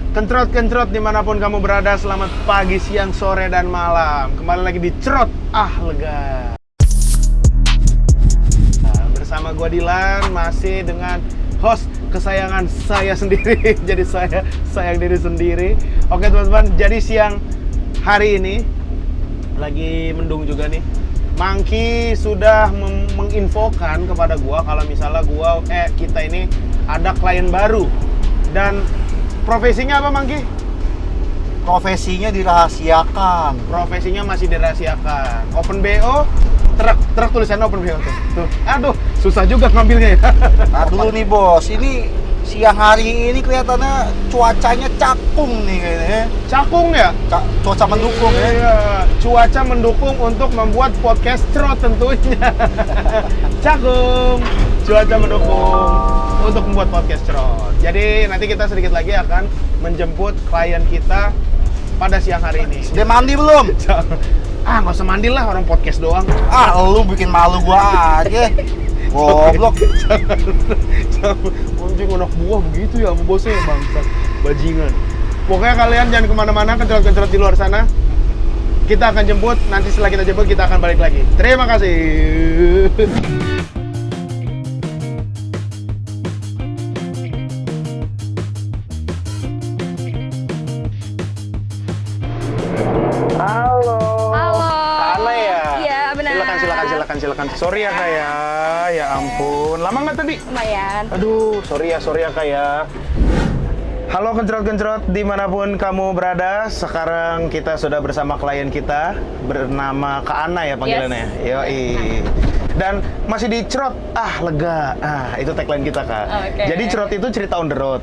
Kentrot-kentrot dimanapun kamu berada, selamat pagi, siang, sore, dan malam. Kembali lagi di Cerot Lega. Nah, bersama gua Dilan, masih dengan host kesayangan saya sendiri. Jadi saya sayang diri sendiri. Oke teman-teman, jadi siang hari ini lagi mendung juga nih. Mangki sudah menginfokan kepada gua kalau misalnya kita ini ada klien baru. Dan profesinya apa, Mangki? Profesinya dirahasiakan. Profesinya masih dirahasiakan. Open BO, truk tulisannya Open BO tuh. Aduh, susah juga ngambilnya ya. Nah dulu nih bos, ini siang hari ini kelihatannya cuacanya cakung nih kayaknya. Cakung ya? Cuaca mendukung ya. Iya, cuaca mendukung untuk membuat podcast Cerot tentunya. Cakung, cuaca mendukung untuk membuat podcast Cerot. Jadi nanti kita sedikit lagi akan menjemput klien kita pada siang hari ini. Udah mandi belum? Nggak usah mandi lah, orang podcast doang. Lu bikin malu gua aja. Goblok. Jangan anjing, anak buah begitu ya sama bosnya, bangsat, bajingan. Pokoknya kalian jangan kemana-mana, kencerot-kencerot di luar sana. Kita akan jemput, nanti setelah kita jemput kita akan balik lagi. Terima kasih. Halo. Ana ya? Iya, benar. Silakan. Sorry ya Kak ya. Ya ampun. Lama nggak tadi? Lumayan. Aduh, sorry ya Kak ya. Halo kencerot-kencerot dimanapun kamu berada. Sekarang kita sudah bersama klien kita bernama Kak Ana ya panggilannya. Yes. Yoi. Dan masih di Cerot Lega. Itu tagline kita Kak. Okay. Jadi Cerot itu cerita on the road.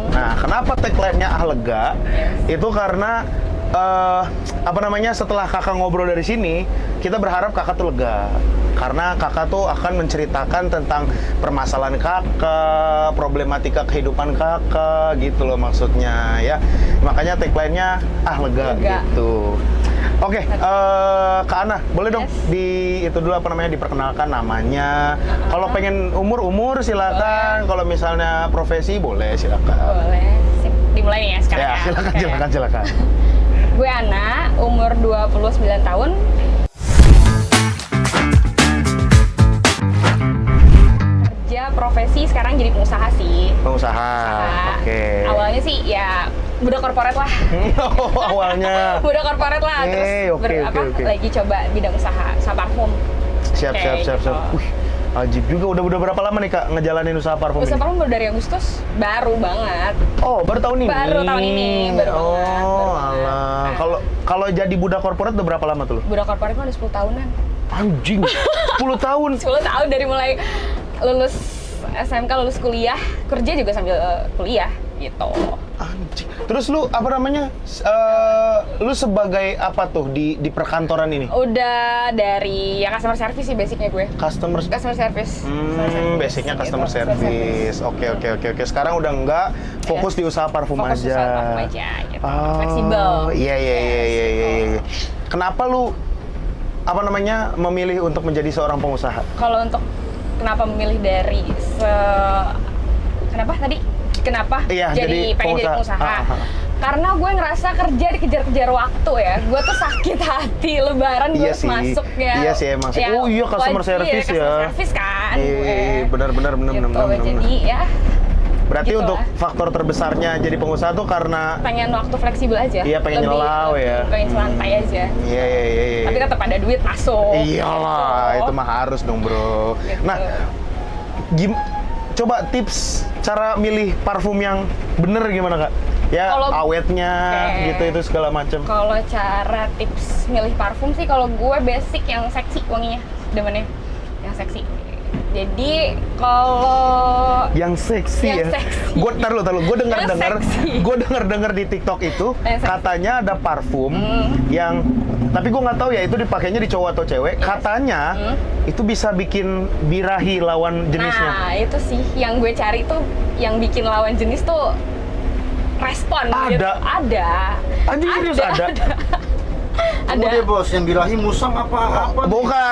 Nah, kenapa tagline-nya Lega? Yes. Itu karena setelah kakak ngobrol dari sini, kita berharap kakak tuh lega. Karena kakak tuh akan menceritakan tentang permasalahan kakak, problematika kehidupan kakak, gitu loh maksudnya ya. Makanya tagline-nya lega gitu. Oke, Kak Ana, boleh dong diperkenalkan namanya. Kalau pengen umur silakan. Kalau misalnya profesi boleh silakan. Boleh. Sip. Dimulai nih ya sekarang. Ya, silakan. Gue Ana, umur 29 tahun. Kerja profesi sekarang jadi pengusaha sih. Pengusaha. Oke. Awalnya sih ya budak korporat lah. Awalnya. Budak korporat lah. Terus lagi coba bidang usaha parfum. Siap. Wih, ajib juga. Udah berapa lama nih Kak ngejalanin usaha parfum? Usaha parfum baru dari Agustus, baru banget. Oh, baru tahun ini? Baru tahun ini, baru banget. Alah. Kalau jadi budak korporat udah berapa lama tuh lo? Budak korporat mah udah 10 tahunan. Anjing, 10 tahun? 10 tahun dari mulai lulus SMK, lulus kuliah, kerja juga sambil kuliah, gitu. Anjing. Terus lu lu sebagai apa tuh di perkantoran ini? Udah dari ya customer service sih basicnya gue. Customer service. Basicnya customer service. Oke. Sekarang udah enggak, fokus di usaha parfum aja. Fokus usaha parfum aja, gitu. Fleksibel. Iya. Kenapa lu memilih untuk menjadi seorang pengusaha? Kalau untuk kenapa memilih dari Kenapa jadi pengusaha? Karena gue ngerasa kerja dikejar-kejar waktu ya. Gue tuh sakit hati, lebaran gue masuk ya. Iya sih emang sih. Oh iya, customer service ya. Customer service kan. Benar. Jadi ya. Berarti gitu untuk lah. faktor terbesarnya jadi pengusaha tuh karena pengen waktu fleksibel aja. Iya, pengen nyelau ya. Pengen santai aja. Iya. Tapi tetap ada duit masuk. Iyalah, itu mah harus dong, Bro. Gitu. Nah, coba tips cara milih parfum yang bener gimana Kak? Ya, awetnya gitu segala macam. Kalau cara tips milih parfum sih, kalau gue basic yang seksi wanginya, demennya yang seksi. Jadi kalau yang seksi ya. Gue dengar di TikTok itu katanya ada parfum yang, tapi gue nggak tahu ya itu dipakainya di cowok atau cewek. Katanya itu bisa bikin birahi lawan jenisnya. Nah, itu sih yang gue cari tuh, yang bikin lawan jenis tuh respon. Ada. Gitu. Ada. Anjing, serius ada? Tunggu deh bos, yang birahi musang apa?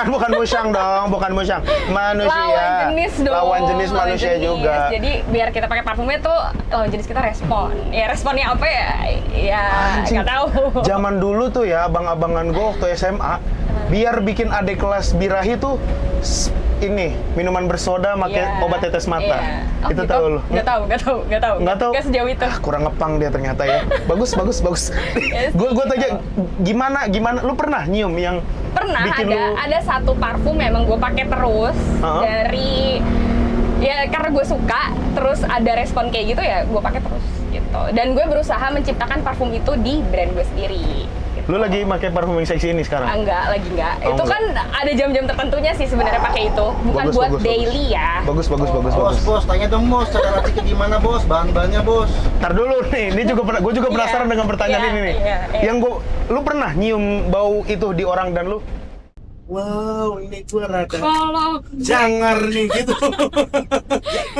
Bukan musyang dong, bukan musyang. Manusia. Lawan jenis dong. Lawan jenis manusia jenis. juga. Jadi biar kita pakai parfumnya tuh lawan jenis kita respon. Ya responnya apa ya? Ya Anjing. nggak tahu. Zaman dulu tuh ya, abang-abangan gue waktu SMA, biar bikin adik kelas birahi tuh ini minuman bersoda pakai Iya, obat tetes mata. iya. Oh, Itu gitu? tahu lu? Nggak tahu. Nggak tahu. Nggak sejauh itu. Kurang ngepang dia ternyata ya. Bagus. Yes. Gue tanya gimana? Lu pernah nyium yang Pernah bikin ada satu parfum memang gue pakai terus Uh-huh. dari ya karena gue suka terus ada respon kayak gitu ya gue pakai terus gitu dan gue berusaha menciptakan parfum itu di brand gue sendiri gitu. Lu lagi pakai parfum yang seksi ini sekarang? Enggak. Oh, Itu enggak. kan ada jam-jam tertentunya sih sebenarnya pakai itu bukan buat daily ya. Bagus. Bos, tanya dong bos, cara raciknya gimana bos? Bahan-bahannya bos. Ntar dulu nih, gue juga Iya, penasaran dengan pertanyaan iya, ini nih. iya. Yang lu pernah nyium bau itu di orang dan lu? Wow, ini gua rada Kalau jangar nih gitu.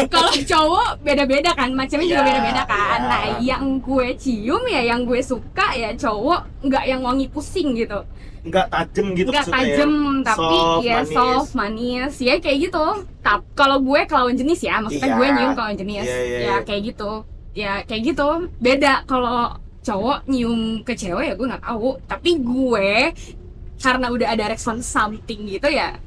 kalau cowok beda-beda kan, macamnya juga Iya, beda-beda kan. iya. Nah, yang gue cium ya, yang gue suka ya cowok nggak yang wangi pusing gitu, Nggak tajem gitu nggak maksudnya ya? tajem tapi Soft, ya manis. soft, manis, ya kayak gitu. Kalau gue kelawan jenis ya, maksudnya Iya. gue nyium kelawan jenis, Iya, iya, ya iya. kayak gitu, ya kayak gitu. Beda kalau cowok nyium ke cewek ya gue nggak tahu, tapi gue karena udah ada respon something gitu ya,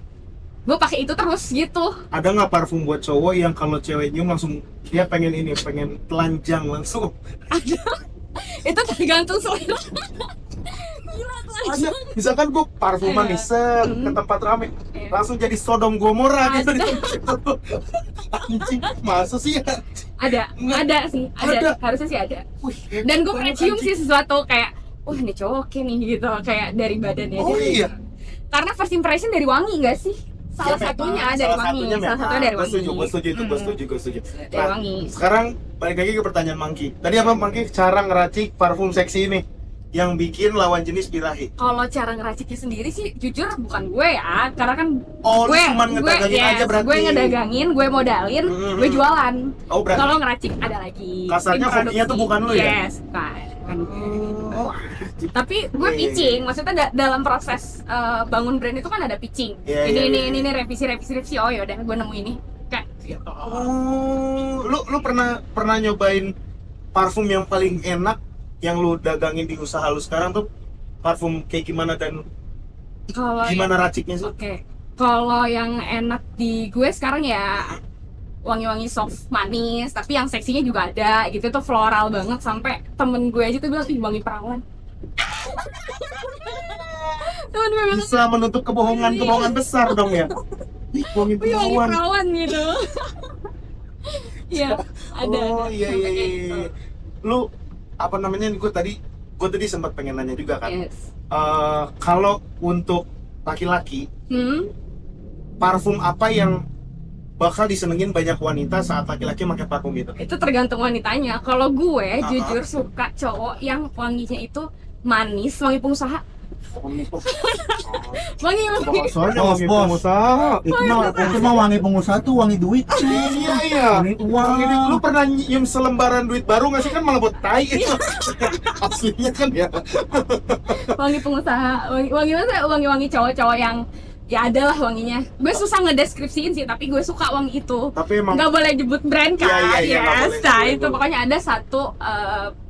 gue pakai itu terus gitu. Ada nggak parfum buat cowok yang kalau cewek nyium langsung dia pengen telanjang langsung? Itu tergantung selera. Gila Ada. telanjang. Misalkan gue parfuman nih set ke tempat rame, langsung jadi Sodom Gomora gitu. Anjing, masa sih ya? Ada sih, Ada. harusnya sih ada. Wih, Dan gue pernah banget, cium anjing. sih sesuatu kayak, wah ini cowok oke nih gitu, kayak dari badannya Oh aja. iya. Karena first impression dari wangi nggak sih? Salah Ya, satunya memang. dari Salah wangi, satunya salah memang. satunya dari Gua wangi. setuju, gue setuju. Dari Nah, wangi. sekarang balik lagi ke pertanyaan Mangki. Tadi apa Mangki? Cara ngeracik parfum seksi ini yang bikin lawan jenis birahi. Kalau cara ngeraciknya sendiri sih, jujur bukan gue ya, karena kan Oh, lu gue cuman ngedagangin aja berarti. Gue ngedagangin, gue modalin, Mhm. gue jualan. Oh, berarti Kalau ngeracik ada lagi. kasarnya Tim hobinya tuh bukan lu ya? Yes, bukan gue. Oh, Tapi gue Iya, iya, pitching, maksudnya dalam proses bangun brand itu kan ada pitching. Iya, iya, iya. Ini revisi. Oh yaudah, gue nemu ini. Kayak gitu. Oh, lu pernah nyobain parfum yang paling enak yang lu dagangin di usaha lu sekarang tuh parfum kayak gimana dan Kalau gimana raciknya sih? Oke. Kalau yang enak di gue sekarang ya wangi-wangi soft manis, tapi yang seksinya juga ada gitu, tuh floral banget sampai temen gue aja tuh bilang, ih wangi perawan. Temen gue bilang, Bisa menutup kebohongan besar dong ya. Ih, wangi wih wangi perawan. perawan gitu. Iya, ada. Oh ada. iya Sampai iya kayak iya. gitu. Lu apa namanya? Gue tadi sempat pengen nanya juga kan. Yes. Kalau untuk laki-laki, parfum apa yang bakal disenengin banyak wanita saat laki-laki pakai parfum itu? Itu tergantung wanitanya. Kalau gue Ah, jujur suka cowok yang wanginya itu manis, wangi pengusaha. Wangi Soalnya Bos, wangi bos. pengusaha. Itu mah wangi pengusaha tuh wangi duit. Iya iya. Wangi uang. Wangi duit. Lu pernah nyium selembaran duit baru nggak sih, kan malah buat tai itu. Aslinya kan ya. wangi pengusaha, wangi cowok-cowok yang ya ada lah wanginya. Gue susah ngedeskripsiin sih, tapi gue suka wangi itu. Tapi emang Nggak boleh jebut brand kan? Iya, iya, nggak boleh, Yes, nggak nah boleh, itu boleh. pokoknya ada satu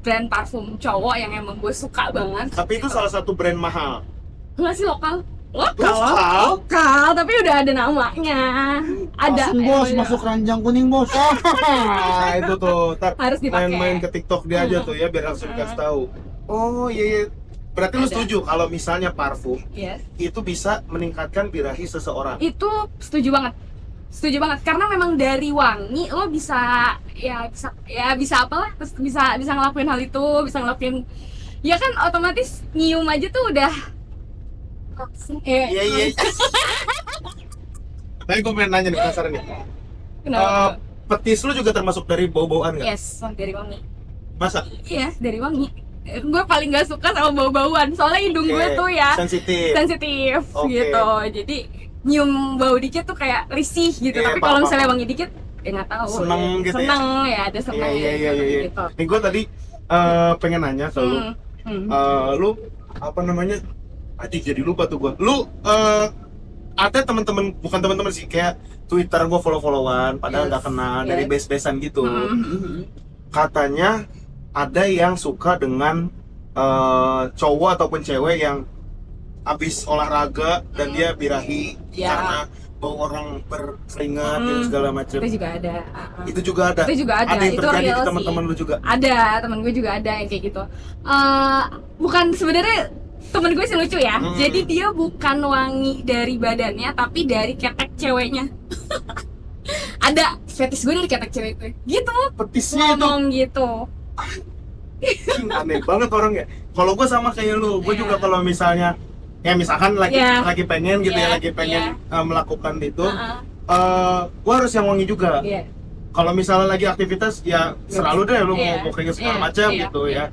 brand parfum cowok yang emang gue suka banget. tapi itu salah satu brand mahal. Nggak sih lokal? Lokal? Lokal, tapi udah ada namanya. Ada. Langsung bos, emang masuk ranjang kuning bos. Nah, itu tuh. Ntar Harus dipakai. main-main ke TikTok dia aja tuh ya biar langsung dikasih tahu. Oh iya iya. Berarti lu Ada. setuju kalau misalnya parfum Yes. itu bisa meningkatkan birahi seseorang? Itu setuju banget karena memang dari wangi lo bisa apalah, terus bisa ngelakuin hal itu, bisa ngelakuin ya kan, otomatis nyium aja tuh udah Iya iya. Tapi gue pengen nanya nih, penasaran nih. kenapa? Petis lu juga termasuk dari bau-bauan nggak? Yes, dari wangi. Masa? Iya, dari wangi. Gue paling gak suka sama bau-bauan, soalnya hidung gue Oke, tuh ya sensitif. sensitif Oke. gitu. Jadi nyium bau dikit tuh kayak risih gitu. Iya, Tapi paham, kalau misalnya paham. wangi dikit, ya nggak tahu. Seneng gitu ya? Seneng ya, ada seneng Iya iya iya iya. gitu. Nih gue tadi pengen nanya ke lu. Hmm. Lu apa namanya? Adik jadi lupa tuh gua. Lu ada teman-teman, bukan teman-teman sih, kayak Twitter gua follow-followan padahal nggak kenal, dari base-basean gitu. Katanya ada yang suka dengan cowok ataupun cewek yang habis olahraga dan dia birahi karena bau orang berkeringat dan segala macam. Itu juga ada. Itu juga ada. Itu juga ada. Ada yang Itu terjadi real di sih. teman-teman lu juga. Ada, teman gue juga ada yang kayak gitu. Bukan sebenarnya temen gue sih lucu ya. Jadi dia bukan wangi dari badannya, tapi dari ketek ceweknya. Ada fetish gue dari ketek cewek gue. Gitu. Petisnya itu Ngomong gitu. aneh banget orangnya. Kalau gue sama kayak lu, gue juga kalau misalnya ya misalkan lagi pengen gitu ya, lagi pengen melakukan itu, gue harus yang wangi juga. Iya. Kalau misalnya lagi aktivitas ya selalu deh lu mau keringet segala macam gitu ya.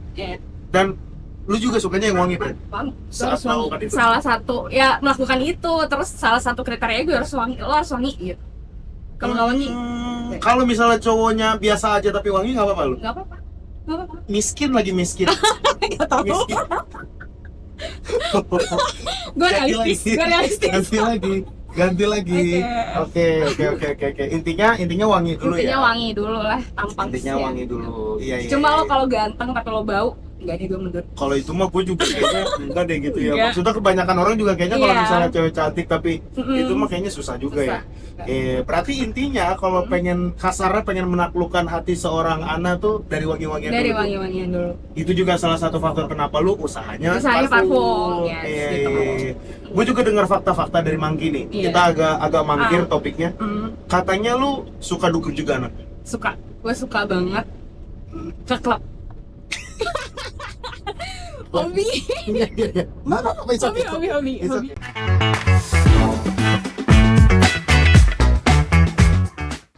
Dan lu juga sukanya yang wangi kan? Saat melakukan itu. Salah satu ya melakukan itu, terus salah satu kriteria gue harus wangi, lo harus wangi gitu. Kalau nggak wangi, Kalau misalnya cowoknya biasa aja tapi wangi nggak apa-apa lu? nggak apa-apa. Nggak apa-apa. Miskin lagi miskin. Nggak tahu. Miskin. Gue realistis. Ganti lagi. Oke. Intinya wangi dulu Intinya ya. wangi dulu lah, tampang. Intinya sih. wangi dulu. Iya. Cuma lo kalau ganteng tapi lo bau, nggak deh gue mundur. Kalau itu mah gue juga kayaknya enggak deh gitu ya. Enggak. Maksudnya kebanyakan orang juga kayaknya kalau Iya. misalnya cewek cantik tapi Mm-mm. itu mah kayaknya susah juga Susah. ya. Berarti intinya kalau pengen kasarnya pengen menaklukkan hati seorang Ana tuh dari wangi-wangian Dari dulu. wangi-wangian dulu. Itu juga salah satu faktor kenapa lu usahanya Parfum, yes, Iya. gitu. Gue juga dengar fakta-fakta dari Manggi nih. Iya. Kita agak mangkir topiknya. Hmm, Katanya lu suka dugem juga Ana. suka. Gue suka banget ke klub. Hobi. Iya. Mana apa Hobi. It's okay.